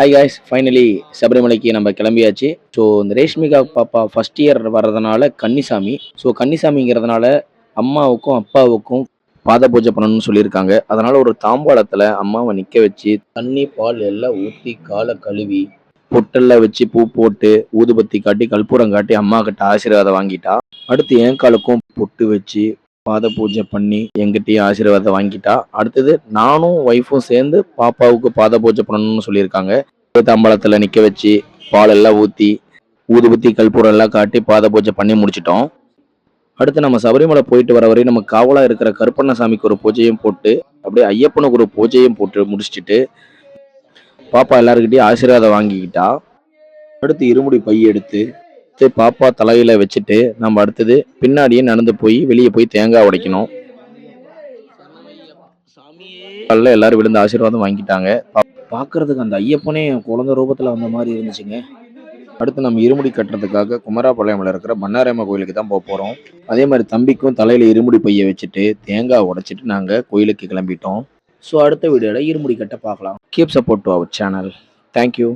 Hi guys, finally சபரிமலைக்கு நம்ம கிளம்பியாச்சு. ஸோ இந்த ரேஷ்மிகா பாப்பா ஃபர்ஸ்ட் இயர் வர்றதுனால கன்னிசாமி. ஸோ கன்னிசாமிங்கிறதுனால அம்மாவுக்கும் அப்பாவுக்கும் பாத பூஜை பண்ணணும்னு சொல்லியிருக்காங்க. அதனால ஒரு தாம்பாளத்தில் அம்மாவை நிற்க வச்சு தண்ணி பால் எல்லாம் ஊற்றி காலை கழுவி பொட்டெல்லாம் வச்சு பூ போட்டு ஊதுபத்தி காட்டி கற்பூரம் காட்டி அம்மா கிட்ட ஆசீர்வாதம் வாங்கிட்டா. அடுத்து என் காலுக்கும் பொட்டு வச்சு பாத பூஜை பண்ணி எங்கிட்டயும் ஆசீர்வாதம் வாங்கிட்டா. அடுத்தது நானும் ஒய்ஃபும் சேர்ந்து பாப்பாவுக்கு பாத பூஜை பண்ணணும்னு சொல்லியிருக்காங்க. தாம்பாளத்துல நிக்க வச்சு பால் எல்லாம் ஊத்தி ஊதுபத்தி கற்பூரம் எல்லாம் காட்டி பாத பூஜை பண்ணி முடிச்சிட்டோம். அடுத்து நம்ம சபரிமலை போயிட்டு வர வரையும் நம்ம காவலா இருக்கிற கருப்பண்ணசாமிக்கு ஒரு பூஜையும் போட்டு அப்படியே ஐயப்பனுக்கு ஒரு பூஜையும் போட்டு முடிச்சுட்டு பாப்பா எல்லாருக்கிட்டையும் ஆசீர்வாதம் வாங்கிக்கிட்டா. அடுத்து இருமுடி பை எடுத்து பாப்பா தலையில வச்சுட்டு நம்ம அடுத்தது பின்னாடியே நடந்து போய் வெளியே போய் தேங்காய் உடைக்கணும். எல்லாரும் விழுந்து ஆசீர்வாதம் வாங்கிட்டாங்க. பாக்குறதுக்கு அந்த ஐயப்பனே குழந்தை ரூபத்துல வந்த மாதிரி இருந்துச்சுங்க. அடுத்து நம்ம இருமுடி கட்டுறதுக்காக குமராபாளையம்ல இருக்கிற பண்ணாரியம்மன் கோயிலுக்கு தான் போக போறோம். அதே மாதிரி தம்பிக்கும் தலையில இருமுடி பைய வச்சுட்டு தேங்காய் உடைச்சிட்டு நாங்க கோயிலுக்கு கிளம்பிட்டோம். ஸோ அடுத்த வீடியோல இருமுடி கட்ட பார்க்கலாம். Keep support to our channel. Thank you.